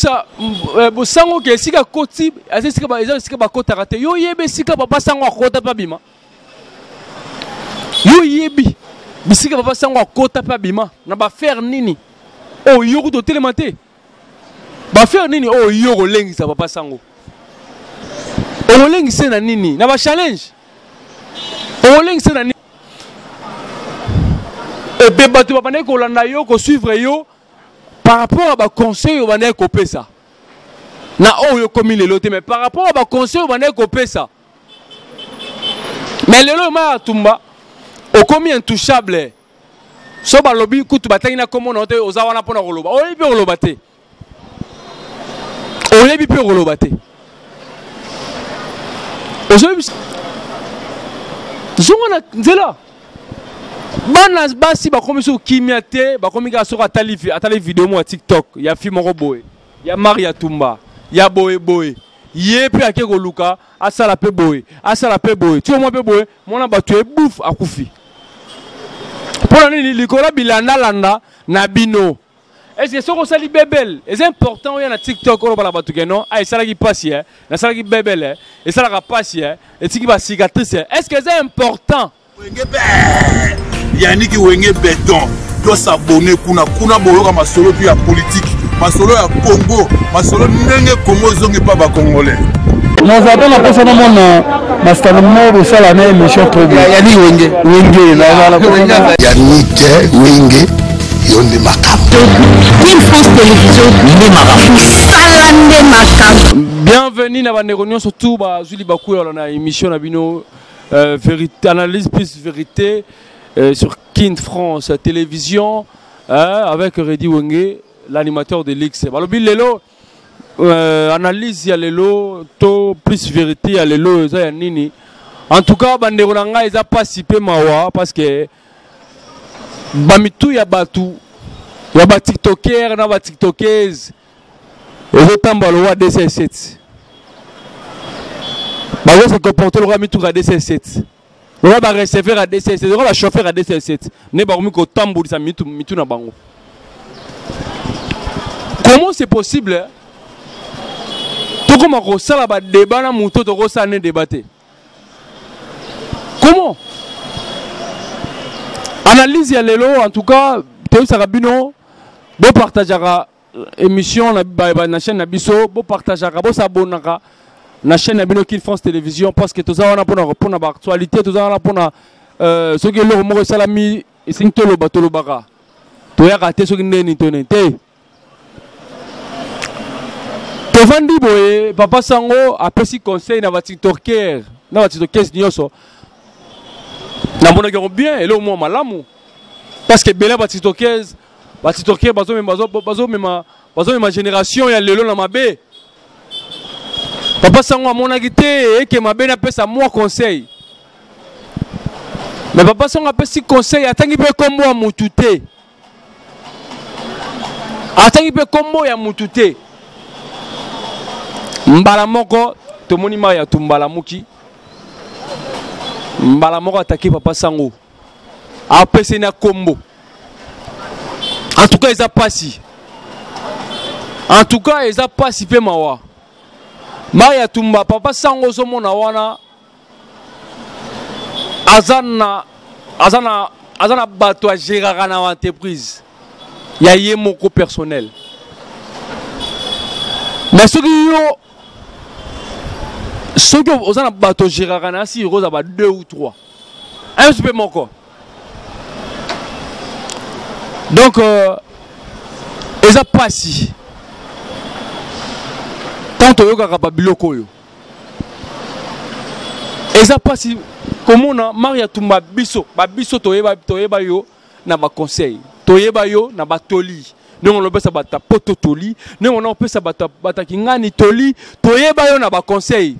ça bosango ke sika koti asika ba eza sika ba kota raté yo yebe sika papa sango akota pa bima yo yebi bisika papa sango akota pa bima na ba faire nini o yo ko telemate ba faire nini o yo ko lengisa papa sango o lengisa na nini na ba challenge o lengisa na nini et be batu papa ne ko landa yo ko suivre yo par rapport à conseil au bandé copé ça. Na oh yo commis les lotés mais par rapport à conseil au bandé copé ça. Mais le loma tumba au commis intouchable. So ba lobby kutu bataki na komo na hote ozawana pona roloba. O yebi roloba te. O yebi pe roloba te. Ozobi zongana nzela. Bana basi ba komi so kimia te ba komi ka so atali vidéo mo TikTok ya film roboé ya Maria Tumba ya boy ye pe ake ko luka asala pe boy tu mo pe boy mona ba tu e bouf akufi pour nini likola bilanda landa na bino est-ce que soko sali bebel est important ya na TikTok ko bala batu keno ay sala ki passe na sala ki bebel et sala ka passe et tiki ba cicatrice est-ce que c'est important Yannick Wenge béton doit s'abonner kuna boyoka masolo puis ya politique masolo ya Congo masolo ndenge Congo zongi pas ba congolais nous avons la personne mon master mo ça la même émission très bien Yannick Wenge Yannick Wenge yonde makam King France Télévision makam. Bienvenue na bande réunion surtout ba Zuli Bakuya na émission na bino vérité analyse plus vérité sur King France Télévision avec Redi Wenge, l'animateur de l'X. Balobi lelo analyse ya lelo to plus vérité ya lelo za ya nini. En tout cas bandeko na nga eza participer mawa parce que bamitu ya batu ya ba TikToker na ba TikTokers ezo tambalo wa DC7. Bazo se comporter le ramitu ka DC7. On va recevoir à DC7, on va chauffer à DC7. Ne pas remettre au tambour ça mitu na bango. Comment c'est possible? Tout comme on ça là débat na muto to ça ne débattre. Comment? Analyse ya lelo en tout cas Théo Sarabino bo partagera émission na chaîne na biso bo partagera bo s'abonnera na chaîne Abino King France Télévision parce que tout ça on a pour na actualité tout ça on a pour na ce que le mo salami et singto lo batolo baka to ya raté ce que neni tonete to vandi boye papa sango apesi conseil na ba TikToker na ba TikTokers nyoso na mona ko bien et le mo malamu parce que bela ba TikTokers bazo ma génération ya lelo na mabe. Papa sango amona gité et que ma bena pesa moi conseil. Mais papa sango apesi conseil atangi pe kombo ya mutute. Atangi pe kombo ya mutute. Mbala moko to monima ya tumbala muki. Mbala moko ataki papa sango. Apesi na kombo. En tout cas ils a passé. En tout cas ils a passé pe mawa. Maria Tumba papa sango somo na wana azana bato a gérer na entreprise ya yé moko personnel mais ceux qui ozana bato gérer na si rosa ba 2 ou 3 un peu moko donc ils a passé tant yoga ka biloko yo eza pasi komona Maria Tumba biso toyeba yo na ba conseil toyeba yo na ba toli ndongo lobesa bata poto toli ndongo na opesa bata kingani toli toyeba yo na ba conseil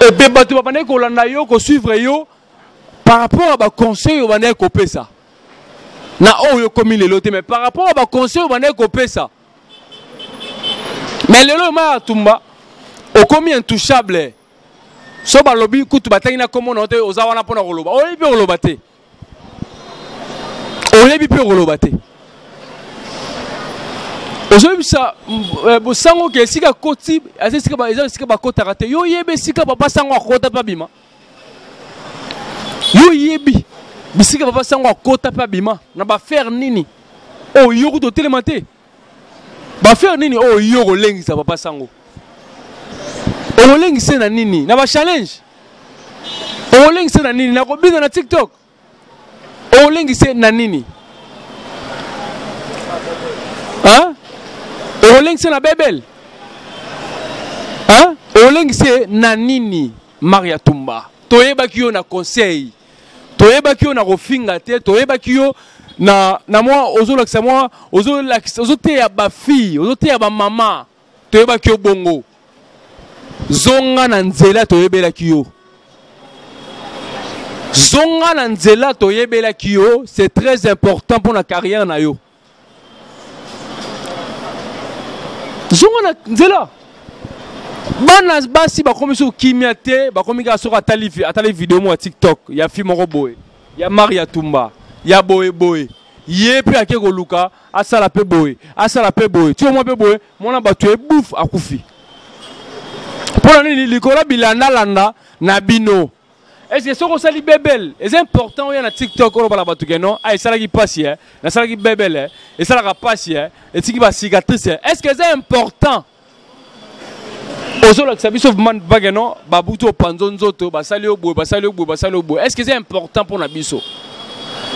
et be batu ba bane ko landa yo ko suivre yo par rapport à ba conseil yo bane ko pesa na o yo komi le loté mais par rapport à ba conseil yo bane ko pesa. Mais le loma Tumba au combien intouchable so ba lobby kutu bataki na komo na hote ozawana pona roloba o yebi roloba te Aujourd'hui, ça, bosango ke sika koti, assez sika ba kota raté. Yo yebe sika papa sango akota pa bima. Yo yebi, bisika papa sango akota pa bima. Na ba faire nini? Oh yo to télématé. Ba faire nini? Oh yo lengi sa papa sango. Oh lengi se na nini? Na ba challenge. Oh lengi se na nini? Na ko biza na TikTok. Oh lengi se na nini? Hein? Oling c'est na bebel. Hein? Oling c'est na nini Maria Tumba. Toyeba kiyo na conseil. Toyeba kiyo na rofinga te, toyeba kiyo na moi ozo lakisa moi, ozo te ya ba fille, ozo te ya ba mama. Toyeba kiyo bongo. Zonga na nzela toyebela kiyo. Zonga na nzela toyebela kiyo, c'est très important pour la carrière na yo. Zonga na nzela. Bana basi bakomi so kimia te, bakomi ka so atali vidéo mo TikTok, ya film roboé, ya Maria Tumba, ya boy boy. Yé pe ake ko luka, asala pe boy, asala pe boy. Tu mo pe boy, mona batu e bouffe akufi. Pour nini likola bilanda landa na bino. Est-ce que soko sali bebel, c'est important ya na TikTok ko bala batu ke non, ay sala ki passe hein, na sala ki bebel hein, et sala ka passe hein, et tiki ba cicatrice. Est-ce que c'est important? Ozo la biso man bageno babuto panzo nzoto basali obo basali obo basali obo. Est-ce que c'est important pour na biso?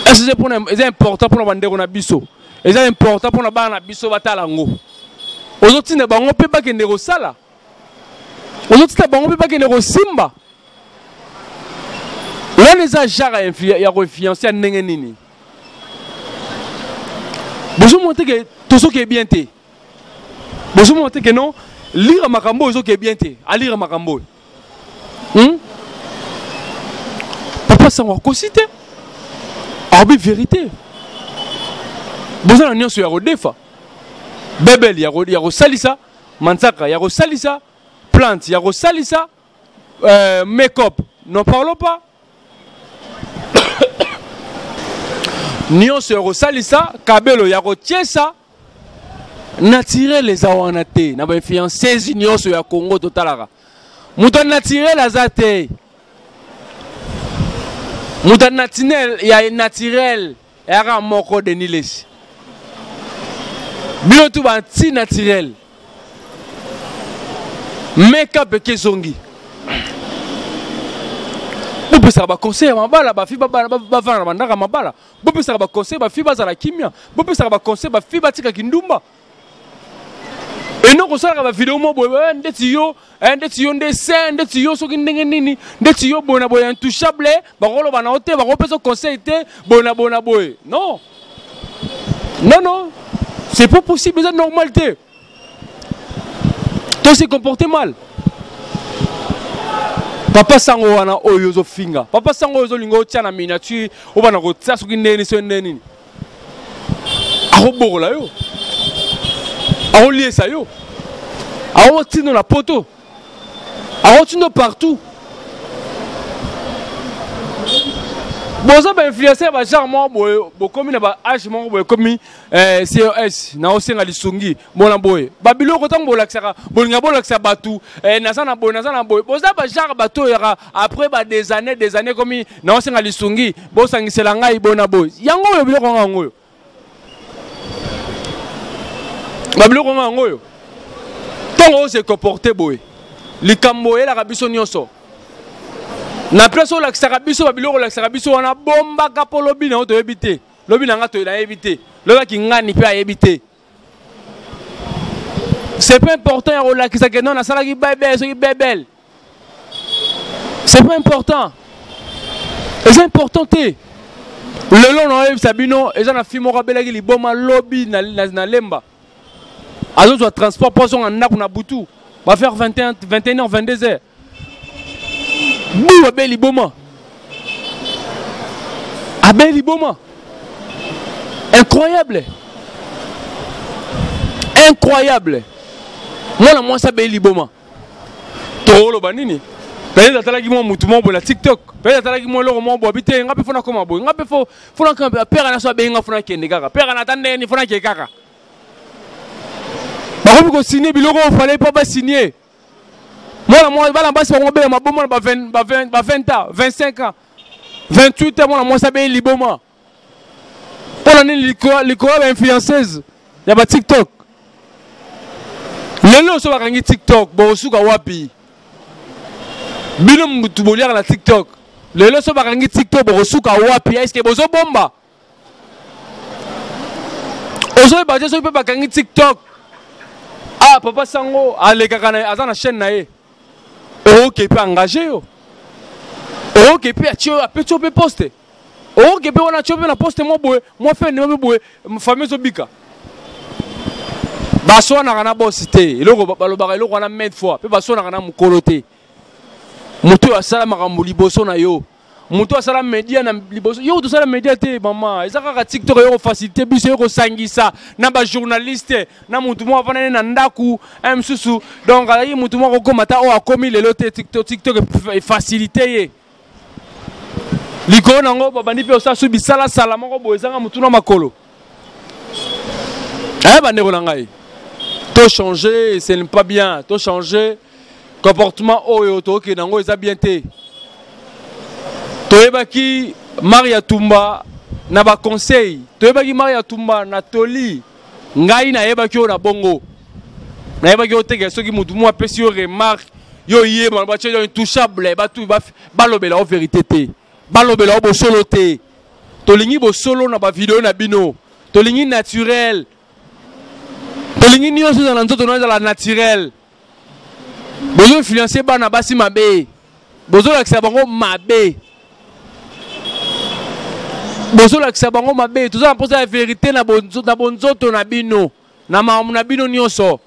Est-ce que c'est important pour na bandeko na biso? Est-ce important pour na bana biso batala ngo? Ozo tina bango pe ba kende ko sala. Ozo tina bango pe ba kende ko simba. Là les agents ya confiance ndenge nini. Bozo monter que tout ce qui est bien té. Bozo monter que non lire makambo ozo ke bien te, a lire makambo. Papa sango kosite. Arbi vérité. Bozo na nyonso ya rodefa. Bebel ya ro salisa, mansaka ya ro salisa, plante ya ro salisa, make-up. N'en parlons pas. Nyonso ya ro salisa, kabelo ya ro tiesa. Naturel les awanate na ba fiancés nyonso ya Congo totalaka muta naturel azate muta naturel ya naturel era moko de niles bio tu ba ti naturel make-up kezongi bopesa ba conseil mabala ba fi ba vana bandaka mabala bopesa ba conseil ba fi bazala kimia bopesa ba conseil ba fi batika kindumba. Et non, on sait que la vidéo est des scènes, des tuyaux, des tuyaux, intouchables, conseil. Non. Non, non. C'est pas possible, c'est normalité. Toi, c'est comporté mal. Papa sango wana oyozo finga. Papa sango oyozo lingo tia na miniature, obana ko tsa soki ndeni so ndeni. Aho la yo. Aho lié ça yo. Aho tino la poto. Aho tino partout. Boza ba influencer ba genre mo bo komi na ba age mo bo komi COS na osenga lisungi mona boy. Ba biloko tango laksaka bolinga bolaksa batu na sana boy boza ba genre bato yara après ba des années komi na osenga lisungi bo sangisela ngai bona boy. Yango yo biloko ngo yo. Babiloko ngo yo. Tongo se comporter boy. Likambo la rabiso nyonso. Na place où la biso babiloko la biso wana bomba kapo lobi na to ebité. Lobi na nga to na ebité. Loba ki ngani pe a ebité. C'est pas important ya relakisa que non na sala ki bebel so ki bebel. C'est pas important. C'est important te. Le long na sabino eza na fimo rabela ki liboma lobi na lemba. Azo soit transport poisson en na butu. Va faire 21h 22h. Bou Abel Iboma. Abel Iboma. Incroyable. Incroyable. Moi ça Abel Iboma. Toro banini. Peut-être atalaki mo mutumo bo la TikTok. Peut-être atalaki mo lo mo bo habiter ngapi fona koma bo. Ngapi fona ka père na so be nga fona kende kaka. Père na tande ni fona ke kaka. bakomi ko signer biloko fallait pas signer. Moi bana basi bango bela maboma ba 20 ans, 25 ans, 28 ans moi ça be liboma. Pour l'année l'école influenceuse ya ba TikTok. Lelo so bakangi TikTok bo suka wapi. Bino mutu bolia na TikTok. Lelo so bakangi TikTok bo suka wapi est-ce que bozo bomba? Ozo ba je so pe bakangi TikTok. Ah papa sango aleka na azana chaîne na ye. Oh qui peut engager yo. Oh qui peut atio apeto pe poster. Oh qui peut on atio pe na poster moi fait ne boye famille so bika. Baso na kana bossité eloko balobaka eloko na mettre fois pe baso na kana mukolote. Mutu asala makambo liboso na yo. Mutu asala media na liboso yo to sala media te mama ezaka ka TikTok yo facilité biso yo sangisa na ba journaliste na mutu mo avana na ndaku msusu donc ayi mutu mo ko mata o akomi lelo te TikTok facilité ye liko nango babandi pe osa subi sala sala moko boezanga mutu na makolo bandeko na ngai to changer ce n'est pas bien to changer comportement oyo to ke nango eza bien te. Toyebaki Maria Tumba na ba conseil. Toyebaki Maria Tumba na toli. Ngai na yebaki o na bongo. Na yebaki o teke soki mutu mo apesi yo remarque yo yeba ba tche intouchable ba tout ba lobela o vérité te. Ba lobela o bo solo te. Tolingi bo solo na ba vidéo na bino. Tolingi naturel. Tolingi nyonso na nzoto na la naturel. Bozo influencer ba na basi mabe. Bozo lakisa bango mabe. Bozo lakisa bango mabe. Tout ça poser la vérité na bonzoto na bino. Na bino nyonso.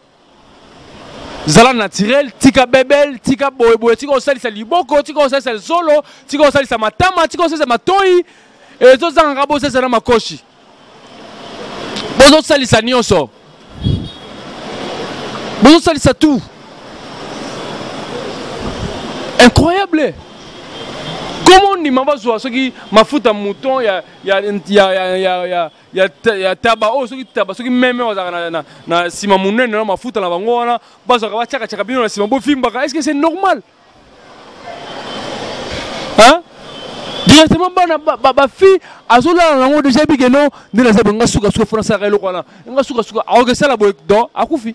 Zala naturel, tika bebel, tika boy, tika osalisa liboko, tika osalisa solo, tika osalisa matama, tika osalisa matoi. Et tout ça ngabo osalisa na makoshi. Bozo salisa nyonso. Bozo salisa tout. Incroyable. Comment on dit mabazo ceux qui mafuta mouton ya taba oh ceux qui même na sima munene na mafuta na bango wana bazo ka chaka bino na sima bo fimba est-ce que c'est normal? Hein? Directement ba fi azola na ngo déjà bigeno ndela za banga suka France ka eloko wana nga suka aoge sala bo do akufi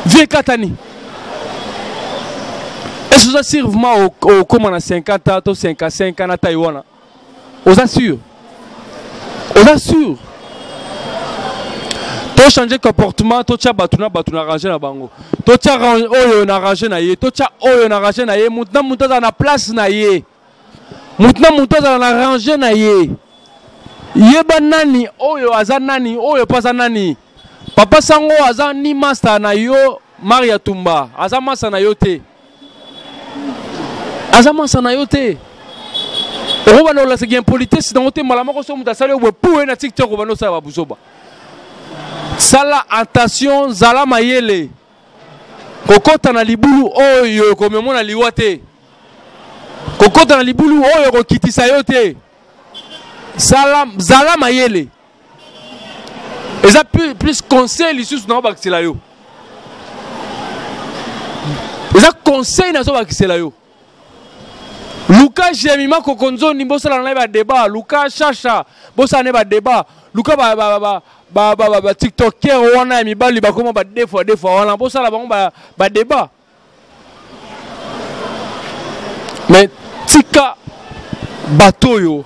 vie katani. Est-ce que ça sert vraiment au comme on a 50 ans, 55 ans à Taïwan? On assure. On assure. Tu changer comportement, tu as battu na ranger na bango. Tu as oyo na ranger na ye, tu as oyo na ranger na ye, maintenant muta na place na ye. Maintenant muta na ranger na ye. Yeba nani oyo aza nani, oyo pas nani. Papa sango aza ni master na yo, Maria Tumba, aza master na yo te. Azama sana yote. Oba no la segi impolitesse dans ote malama ko so mutasali obo pou na TikTok oba no sa ba buzoba. Sala attention zala mayele. Kokota na libulu oyo ko memona liwate. Kokota na libulu oyo ko kitisa yote. Sala zala mayele. Eza plus conseil lisusu na ba kisela yo. Eza conseil na so ba kisela yo. Luka Jemima Kokonzo ni bosa na ba débat, Luka Chacha bosa na ba débat, Luka ba TikToker wana mibali ba koma ba deux fois wana bosa la ba débat. Mais tika batoyo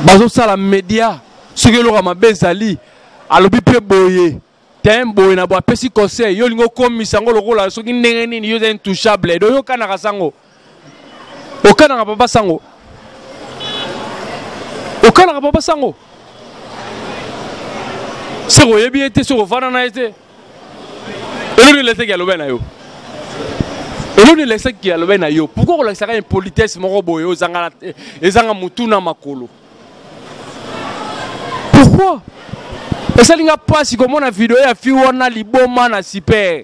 bazo sala média, ce que l'ora mabezali alobi pe boye. Tembo na ba pesi conseil yo lingo komisa ngo lokola soki ndenge nini yo intouchable do yo kana kasango. Aucun n'a pas sango. Aucun n'a pas sango. C'est quoi? Il y a été sur le fan na été. Et l'on laisse qu'il y a le ben ayo. Et l'on laisse qu'il y a le ben ayo. Pourquoi on laisse une politesse mon robot yo zanga ezanga mutuna makolo? Pourquoi? Et ça n'inga pas si comme on a vidéo ya fi wana liboma na super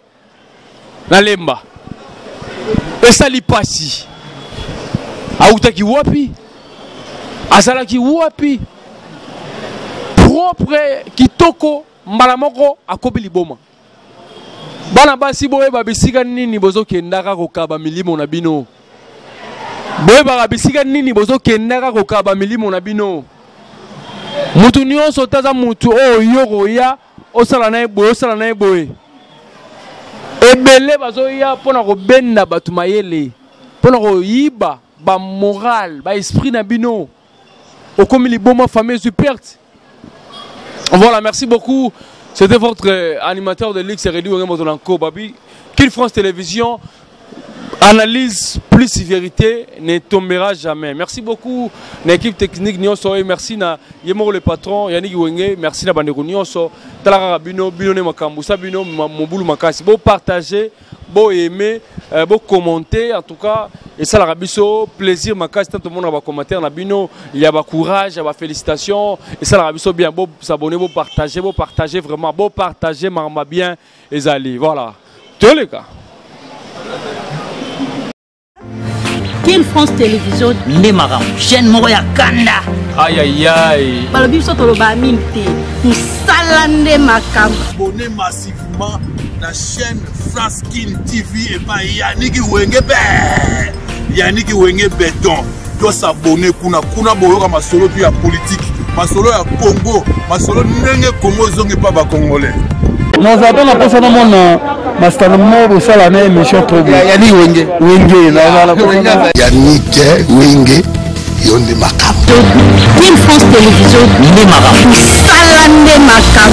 na lemba. Et ça li passi. Autaki wapi? Azalaki wapi? Propre kitoko mbala moko akobi liboma bana basi boye babisika nini bozo kendaka kokaba milimo na bino boye babisika nini bozo kendaka kokaba milimo na bino mutu nyonso taza mutu oyo koya osala na boye ebele bazoya pona kobenda batu mayele pona koyiba ba moral ba esprit na bino okomi liboma famille superte. Voilà, merci beaucoup. C'était votre animateur de Ligue, c'est Rédu Motolanko Babi. Kin France Télévision, analyse plus vérité ne tombera jamais. Merci beaucoup l'équipe technique Nyonso, merci na Yemo le patron Yannick Wenge, merci na Bandeko Nyonso, Talara Bino, Bino ne Makambusa, Bino Mobulu Makasi. Beau partager, beau aimer, beau commenter, en tout cas, et ça la rabiso, plaisir Makasi, tant tout le monde va commenter na Bino, il y a courage, il y a félicitations, et ça la rabiso bien, beau s'abonner, beau partager vraiment, beau partager, marma bien, et Zali, voilà. Tous les cas. Kin France Télévision Nemaram chaîne Moroya Kanda. Aïe aïe aïe. Balobi biso toloba minti. Musalande makam. Abonnez massivement la chaîne France Kin TV et pas Yannick Wenge Béton. Doit s'abonner kuna boyoka masolo puis ya politique, masolo ya Congo, masolo ndenge Congo zongi pas ba congolais. Nous avons la personne mon Master Mobo Salane émission trop bien. Yannick Wenge Yonde Makam. Kin France Télévision Nemaram. Salande Makam.